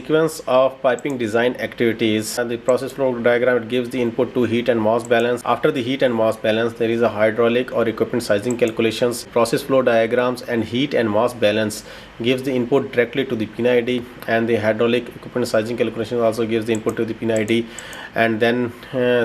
sequence of piping design activities. And the process flow diagram, it gives the input to heat and mass balance. After the heat and mass balance, there is a hydraulic or equipment sizing calculations. Process flow diagrams and heat and mass balance gives the input directly to the PID, and the hydraulic equipment sizing calculations also gives the input to the PID. And then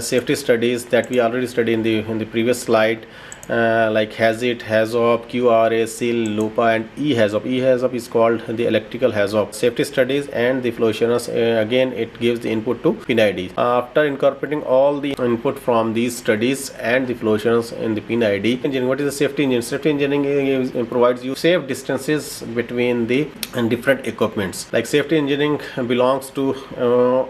safety studies that we already studied in the previous slide, like HAZIT, HAZOP, QRA, SEAL, LUPA, and EHAZOP. EHAZOP is called the electrical HAZOP. Safety studies and the flow assurance, again it gives the input to PID. After incorporating all the input from these studies and the flow assurance in the PID engineering, what is the safety engineering? Safety engineering provides you safe distances between the different equipments. Like safety engineering belongs to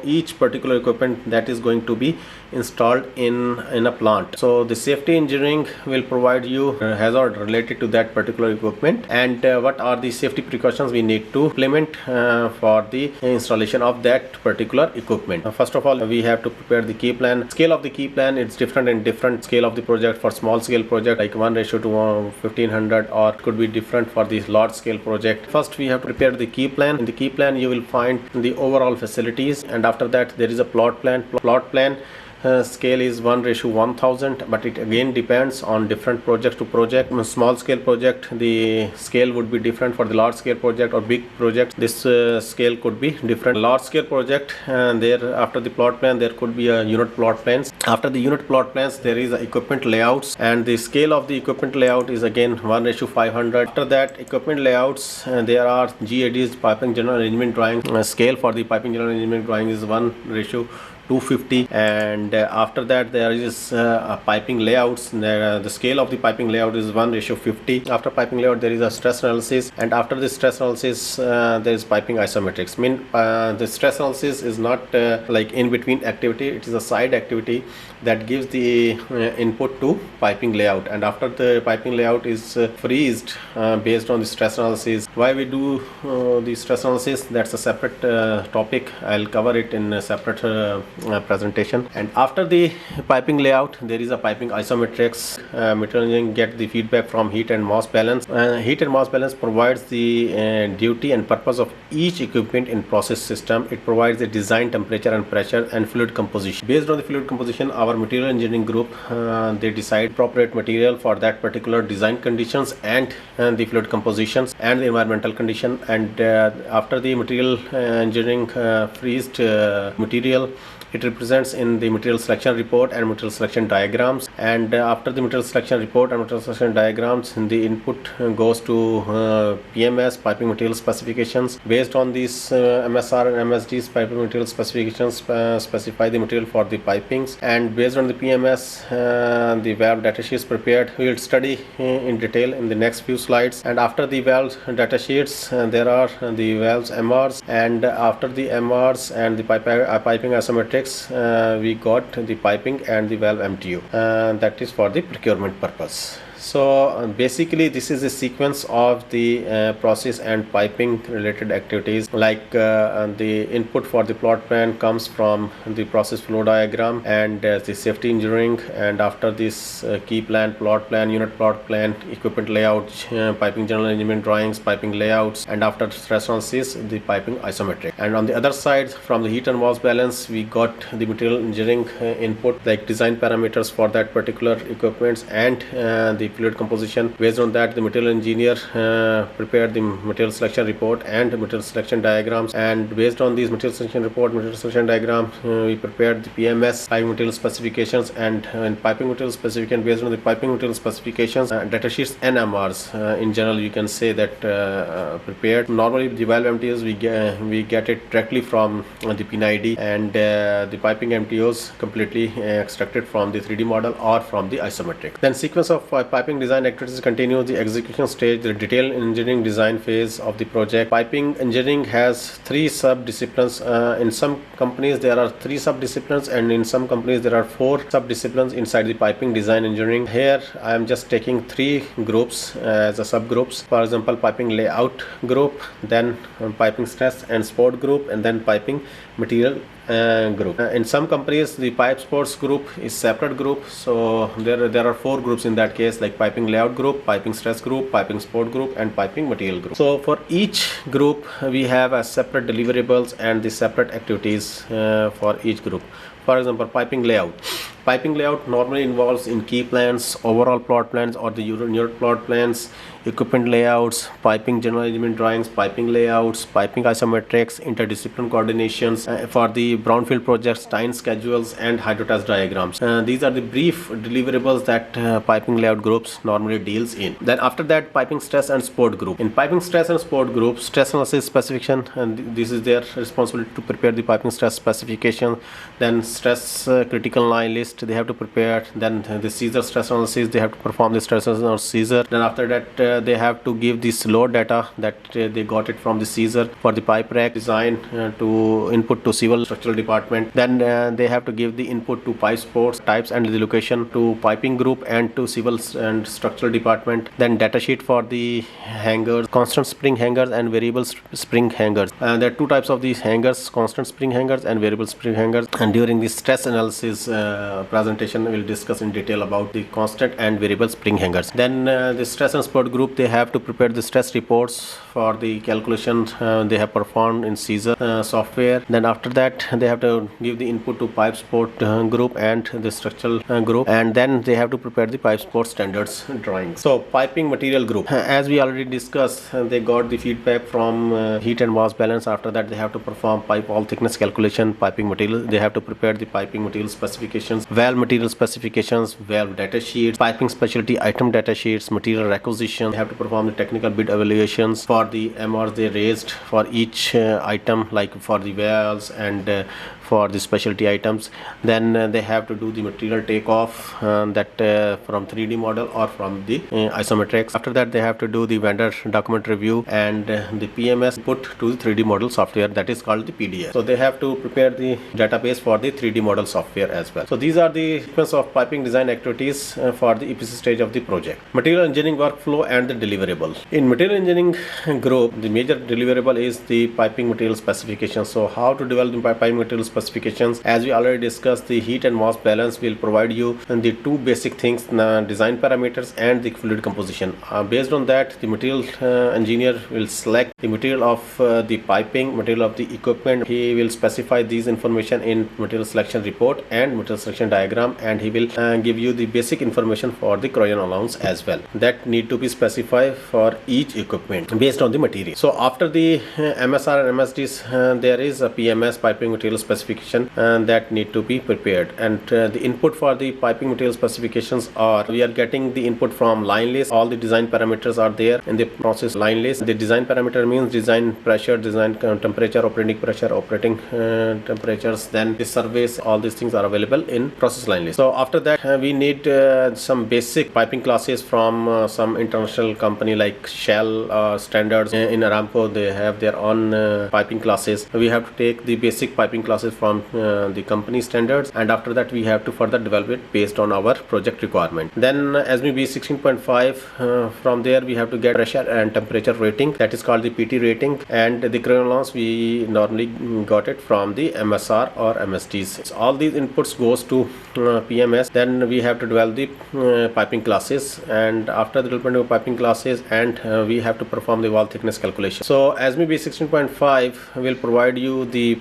each particular equipment that is going to be installed in a plant. So the safety engineering will provide you hazard related to that particular equipment, and what are the safety precautions we need to implement for the installation of that particular equipment. First of all, we have to prepare the key plan. Scale of the key plan, it's different in different scale of the project. For small scale project like 1:1500, or it could be different for the large scale project. First we have to prepare the key plan. In the key plan you will find the overall facilities, and after that there is a plot plan. Scale is 1:1000, but it again depends on different project to project. Small scale project, the scale would be different. For the large scale project or big project, this scale could be different. Large scale project, there after the plot plan there could be a unit plot plans. After the unit plot plans there is equipment layouts, and the scale of the equipment layout is again 1:500. After that equipment layouts, there are GADs, piping general arrangement drawing. Scale for the piping general arrangement drawing is 1:250, and after that there is piping layouts. The scale of the piping layout is 1:50. After piping layout there is a stress analysis, and after the stress analysis there is piping isometrics. The stress analysis is not like in between activity, it is a side activity that gives the input to piping layout, and after the piping layout is freezed based on the stress analysis. Why we do the stress analysis, that's a separate topic. I'll cover it in a separate presentation. And after the piping layout there is a piping isometrics. Material engineering get the feedback from heat and mass balance. Heat and mass balance provides the duty and purpose of each equipment in process system. It provides the design temperature and pressure and fluid composition. Based on the fluid composition, our material engineering group they decide appropriate material for that particular design conditions and the fluid compositions and the environmental condition. And after the material engineering freezed material, it represents in the material selection report and material selection diagrams. And after the material selection report and material selection diagrams, the input goes to PMS, piping material specifications. Based on these MSR and MSD's piping material specifications, specify the material for the pipings, and based on the PMS the valve datasheets prepared. We will study in detail in the next few slides. And after the valve datasheets there are the valves MRs, and after the MRs and the piping isometrics, we got the piping and the valve MTU, that is for the procurement purpose. So basically this is a sequence of the process and piping related activities. Like the input for the plot plan comes from the process flow diagram and the safety engineering, and after this key plan, plot plan, unit plot plan, equipment layout, piping general arrangement drawings, piping layouts, and after stress analysis the piping isometric. And on the other side, from the heat and mass balance, we got the material engineering input, like design parameters for that particular equipments and the fluid composition. Based on that, the material engineer prepared the material selection report and material selection diagrams, and based on these material selection report, material selection diagram, we prepared the PMS, piping material specifications, and piping material specification. Based on the piping material specifications, datasheets and MRs in general you can say that prepared. Normally the valve MTOs we get it directly from the PID, and the piping MTOs completely extracted from the 3D model or from the isometric. Then sequence of piping design activities continue. The execution stage, the detailed engineering design phase of the project. Piping engineering has 3 sub-disciplines. In some companies there are 3 sub-disciplines, and in some companies there are 4 sub-disciplines inside the piping design engineering. Here I am just taking 3 groups as a subgroups. For example, piping layout group, then piping stress and support group, and then piping material group. In some companies, the pipe sports group is separate group. So there are 4 groups in that case, like piping layout group, piping stress group, piping sport group, and piping material group. So for each group, we have a separate deliverables and the separate activities for each group. For example, piping layout. Piping layout normally involves in key plans, overall plot plans or the unit plot plans, equipment layouts, piping general arrangement drawings, piping layouts, piping isometrics, interdisciplinary coordinations for the brownfield projects, time schedules, and hydrotask diagrams. These are the brief deliverables that piping layout groups normally deals in. Then after that, piping stress and sport group. In piping stress and sport group, stress analysis specification, and this is their responsibility to prepare the piping stress specification. Then stress critical line list they have to prepare. Then the seizure stress analysis, they have to perform the stress analysis on seizure. Then after that, they have to give this load data that they got it from the seizure for the pipe rack design to input to civil structural department. Then they have to give the input to pipe sports types and the location to piping group and to civil and structural department. Then data sheet for the hangers, constant spring hangers and variable spring hangers. There are 2 types of these hangers, constant spring hangers and variable spring hangers. And during the stress analysis presentation, we will discuss in detail about the constant and variable spring hangers. Then the stress and sport group, they have to prepare the stress reports for the calculation they have performed in seizure software. Then after that, they have to give the input to pipe sport group and the structural group, and then they have to prepare the pipe sport standards drawings. So piping material group, as we already discussed, they got the feedback from heat and mass balance. After that, they have to perform pipe wall thickness calculation, piping material, they have to prepare the piping material specifications, valve material specifications, valve data sheets, piping specialty item data sheets, material requisition. They have to perform the technical bid evaluations for the MRs they raised for each item, like for the valves and for the specialty items. Then they have to do the material takeoff that from 3D model or from the isometrics. After that, they have to do the vendor document review and the PMS put to the 3D model software, that is called the PDS. So they have to prepare the database for the 3D model software as well. So these are the sequence of piping design activities for the EPC stage of the project. Material engineering workflow and the deliverable. In material engineering group, the major deliverable is the piping material specification. So how to develop the piping material specifications? As we already discussed, the heat and mass balance will provide you the 2 basic things, design parameters and the fluid composition. Based on that, the material engineer will select the material of the piping, material of the equipment. He will specify these information in material selection report and material selection diagram, and he will give you the basic information for the corrosion allowance as well, that need to be specified for each equipment based on the material. So after the MSR and MSDs, there is a PMS, piping material specification, that need to be prepared. And the input for the piping material specifications are, we are getting the input from line list. All the design parameters are there in the process line list. The design parameter means design pressure, design temperature, operating pressure, operating temperatures. Then the surveys, all these things are available in process line list. So after that, we need some basic piping classes from some international company like Shell standards. In Aramco, they have their own piping classes. We have to take the basic piping classes from the company standards, and after that we have to further develop it based on our project requirement. Then ASME B 16.5, from there we have to get pressure and temperature rating, that is called the PT rating, and the corrosion allowance we normally got it from the MSR or MSDs. So all these inputs goes to PMS. Then we have to develop the piping classes, and after the development of piping classes, and we have to perform the wall thickness calculation. So ASME B 16.5 will provide you the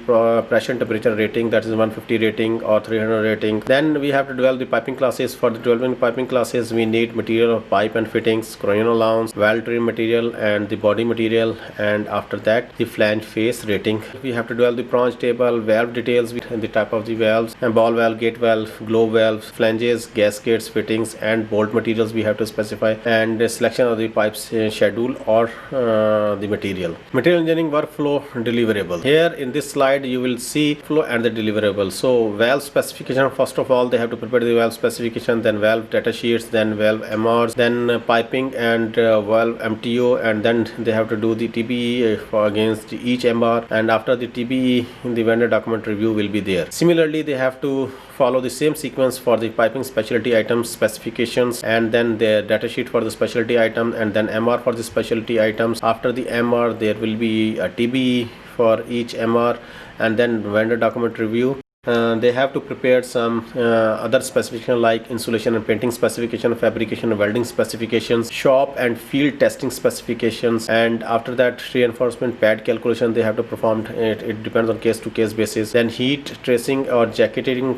pressure and temperature rating, that is 150 rating or 300 rating. Then we have to develop the piping classes. For the development piping classes, we need material of pipe and fittings, corrosion allowance, valve trim material and the body material, and after that the flange face rating. We have to develop the branch table, valve details, the type of the valves, and ball valve, gate valve, globe valves, flanges, gaskets, fittings and bolt materials we have to specify, and the selection of the pipes schedule or the material. Material engineering workflow deliverable. Here in this slide you will see flow and the deliverable. So valve specification, first of all they have to prepare the valve specification, then valve data sheets, then valve MRs, then piping and valve MTO, and then they have to do the TBE for against each MR, and after the TBE the vendor document review will be there. Similarly, they have to follow the same sequence for the piping specialty items specifications, and then the data sheet for the specialty item, and then MR for the specialty items. After the MR there will be a TBE for each MR, and then vendor document review. They have to prepare some other specification like insulation and painting specification, fabrication and welding specifications, shop and field testing specifications, and after that reinforcement pad calculation they have to perform. It depends on case to case basis. Then heat tracing or jacketing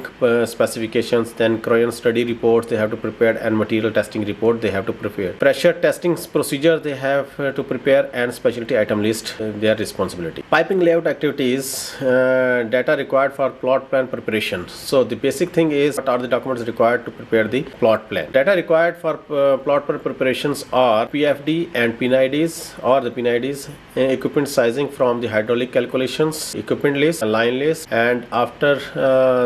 specifications, then corrosion study reports they have to prepare, and material testing report they have to prepare. Pressure testing procedure they have to prepare, and specialty item list their responsibility. Piping layout activities, data required for plot plan preparation. So the basic thing is what are the documents required to prepare the plot plan. Data required for plot plan preparations are PFD and PNIDs or the PNIDs, equipment sizing from the hydraulic calculations, equipment list, line list, and after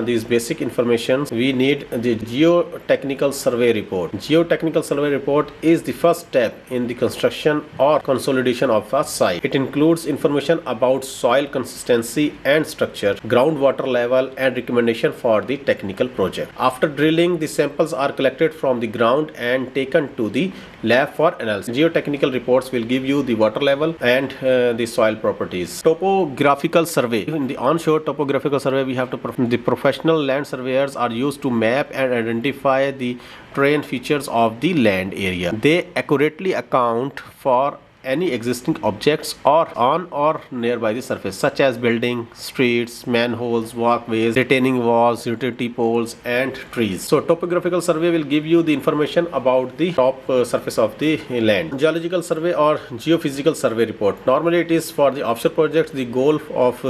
these basic informations we need the geotechnical survey report. Geotechnical survey report is the first step in the construction or consolidation of a site. It includes information about soil consistency and structure, groundwater level, and recommendation for the technical project. After drilling, the samples are collected from the ground and taken to the lab for analysis. Geotechnical reports will give you the water level and the soil properties. Topographical survey. In the onshore topographical survey, we have to the professional land surveyors are used to map and identify the terrain features of the land area. They accurately account for any existing objects or on or nearby the surface, such as building, streets, manholes, walkways, retaining walls, utility poles, and trees. So topographical survey will give you the information about the top surface of the land. Geological survey or geophysical survey report. Normally it is for the offshore projects. The goal of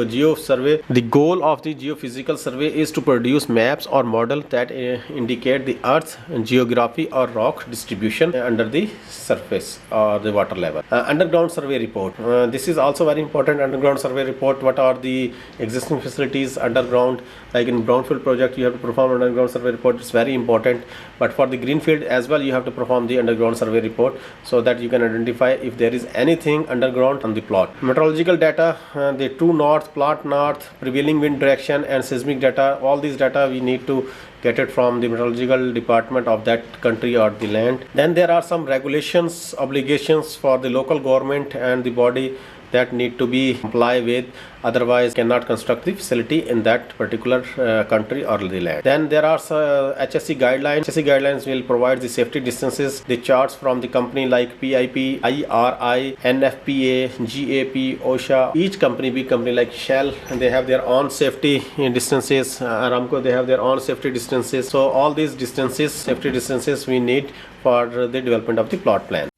the geophysical survey is to produce maps or models that indicate the earth's geography or rock distribution under the surface or the water level. Underground survey report. This is also very important. Underground survey report. What are the existing facilities underground? Like in brownfield project, you have to perform an underground survey report. It's very important. But for the greenfield as well, you have to perform the underground survey report so that you can identify if there is anything underground on the plot. Meteorological data, the true north, plot north, prevailing wind direction, and seismic data. All these data we need to get it from the meteorological department of that country or the land. Then there are some regulations, obligations for the local government and the body that need to be complied with, otherwise cannot construct the facility in that particular country or the land. Then there are HSE guidelines. HSE guidelines will provide the safety distances, the charts from the company like PIP, IRI, NFPA, GAP, OSHA. Each company, big company like Shell, they have their own safety distances. Aramco, they have their own safety distances. So all these distances, safety distances we need for the development of the plot plan.